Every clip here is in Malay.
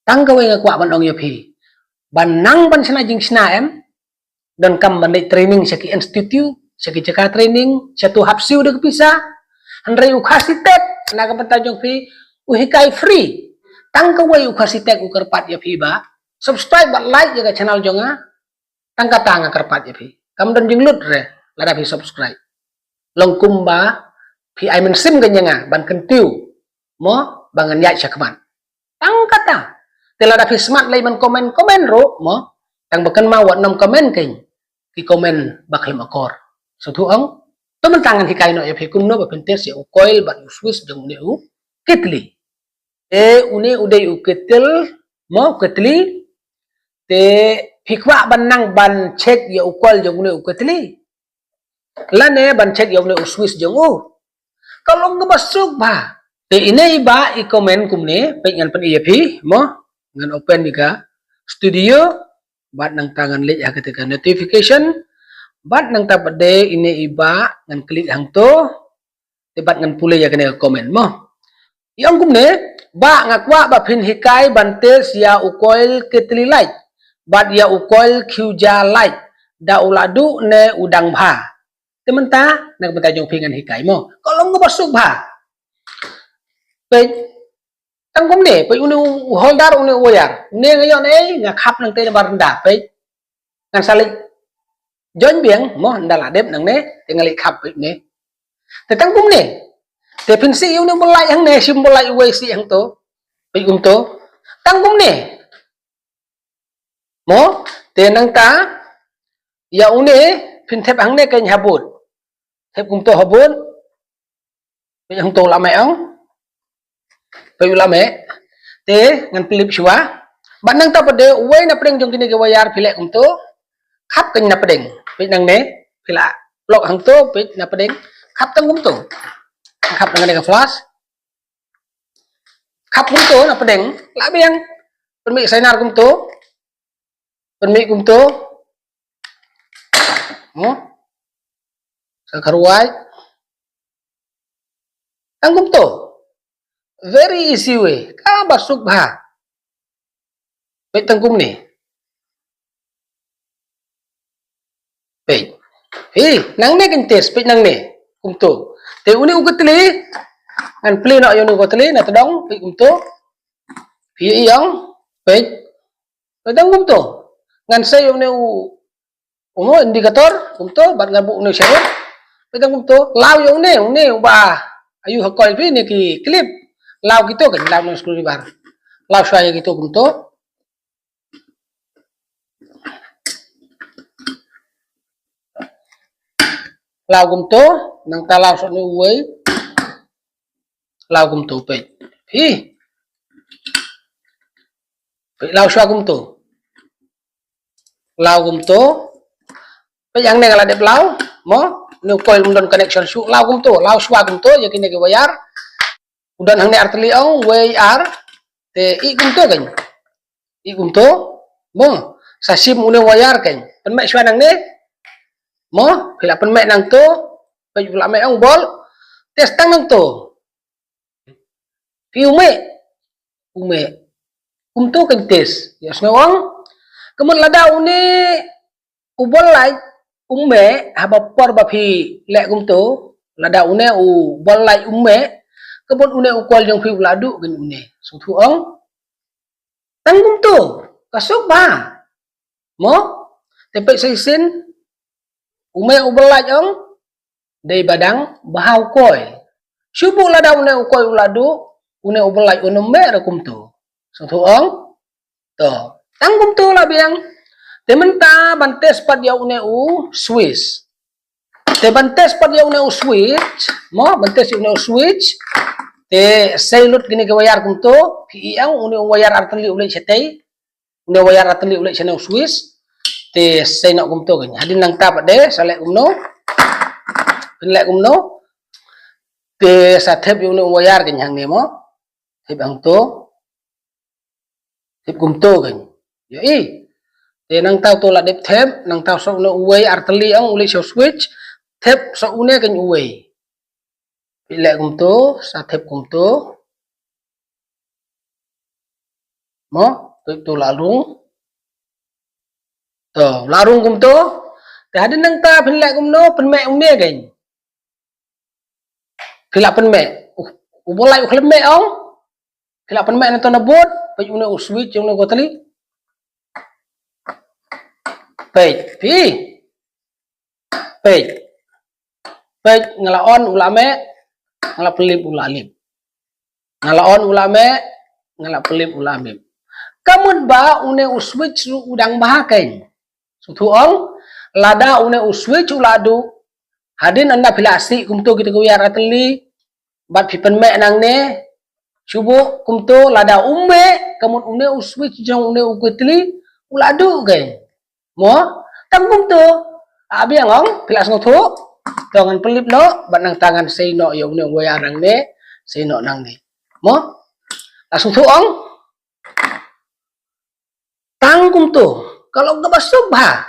tăng cái người qua ban ông yêu phi ban nang ban sana jing sna em dan kam ban training sa ki institute sa ki jaka training sa tu hapsiu de pisa andre ukhasitek na ka banta jong phi uhikai free tang ka way ukhasitek ukarpat ya phi ba subscribe bat like jaga channel jonga tang ka tang karpat ya phi kam dan jing lut re lada phi subscribe long kumba phi ai men sim ganyanga ban kentiu mo bangan ya syakman tang kata tela da smart lay man komen ro mo tang bakan mawat nom komen king ki komen bakal makor so thu ong to man tangan hikai no phi kum no ba pentes ya coil ban swiss jong ne u ketli e une udai u ketel mo ketli te phikwa ban nang ban check ya u coil jong ne u ketli lane ban check ya ne u swiss jong u kalau ngebasuk ba te ini ba i komen kumne pe ngan pen phi mo ngan open juga studio bat nang tangan lek ya ketika notification bat nang tapade ini iba ngan klik hang to te bat ngan pule ya kena komen mo yang kumne ba ngakwa ba phin hikai bantes ya ukoil ketli light bat ya ukoil khuja light da uladu ne udang bha tementa nang benta jong phingan hikai mo kalau ngebasuk ba pe tanggung ne pe unu holdar unu wayar ne ngayon nga khap nang te baranda pe ngan salik jon biang mo ndala dep nang ne te ngali khap pe ne te tanggung ne te pinsi unu mulai hang ne sim mulai we si hang to pe to tanggung ne mo te nang ta ya une pin thep hang ne ken habut thep to habut pe hang to la mai ong payula me te ngan pilip shua banang ta pade uway na pedeng jong kini ke wayar pilek kumto khap keng na pedeng pit nang ne pila lok hang to pit na pedeng khap tang kumto khap nang ne flash khap kumto na pedeng la biang permi sainar kumto mo sa karuai tang kumto very easy way ka basuk ba pe tangkum ni pe nang ne kan test pe nang ne kum to te uni ukatli an play no yo no ukatli na tadong pe kum to pi yang pe tangkum to ngan say yo ne umo indikator kum to bat ngan bu ne syarut pe tangkum to law yo ne ba ayu hakol pi ne ki clip lao gitu kan lao nang screw bar lao saya gitu kumto lao kumto nang ta lao so ni uwe lao kumto pe lao swa kumto pe yang ne ngala dep lao mo no coil mundon connection su lao kumto lao swa kumto ya kini ke wayar udan hang ne arteli ong way ar te i kumto kan i kumto mo sa sim une wayar kan pen mek swa nang ne mo pila pen mek nang to pe pula mek ong bol tes tang nang to pi ume kumto kan tes ya snawang kemun lada une ubol lai umme haba por ba phi lek kumto lada une u bol lai umme kebun une ukwal yang fi uladu gen une so thu ong tanggung tu kasuk ba mo tepe saisin ume ubelaj ong dei badang bahau koi subu lada une ukwal uladu une ubelaj unume rekum tu so thu ong to tanggung tu la biang tementa bantes pad ya une u swiss te bantes pad ya une u switch mo bantes une u switch te sailut gini ke wayar kumto pi ang uni wayar arteli ulai chetei uni wayar arteli ulai chene swiss te sai nak kumto kan hadin nang tap de salek kumno pinlek kumno te sa thep uni wayar kan hang ne mo thep ang to thep kumto kan yo i te nang tau to la dep thep nang tau so uni way arteli ang ulai switch thep so uni kan uwe pilek kumto sa thep kumto mo tu larung to larung kum tu te ada nang ta phenlek kum no penmek unia kan phila penmek bolai uklemek ong phila penmek na to na bot pe unia uswitch yung go tali pe ngalaon ulame ngala pelip ulalim ngalaon ulame ngala pelip ulamim kamun ba une uswitch udang bahaken sutuong lada une uswitch uladu hadin anda pilasi kumto kita kuyar ateli bat pipen mek nang ne subuh kumto lada umme kamun une uswitch jong une ukutli uladu ke mo tam kumto abi angong pilas ngotu tangan pelip lo bat nang tangan seino yo une wayar nang ne seino nang ne mo langsung tuong tanggung tu kalau gak basubha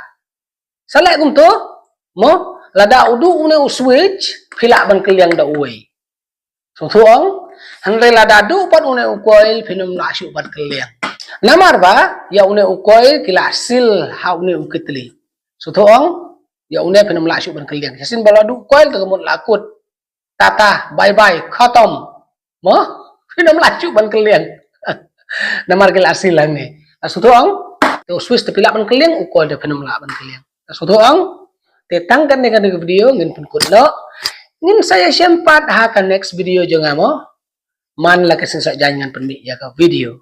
salek kum tu mo lada udu une uswitch phila ban keliang da uwe so tuong hanre lada du pat une ukoil phinum la shu bat keliang namar ba ya une ukoil kilasil ha une uketli so tuong ya une phinum la shu ban keliang sin baladu ukoil tegemut lakut tata bye bye khatam mo phinum la shu ban keliang namar kilasil ne asutuang to switch te pilak ban keliang ukol de phenom la ban keliang asutuang te tangkan dengan video ngin pun kudlo ngin saya sempat ha kan next video jengamo man la kesin sak jangan penmi ya ka video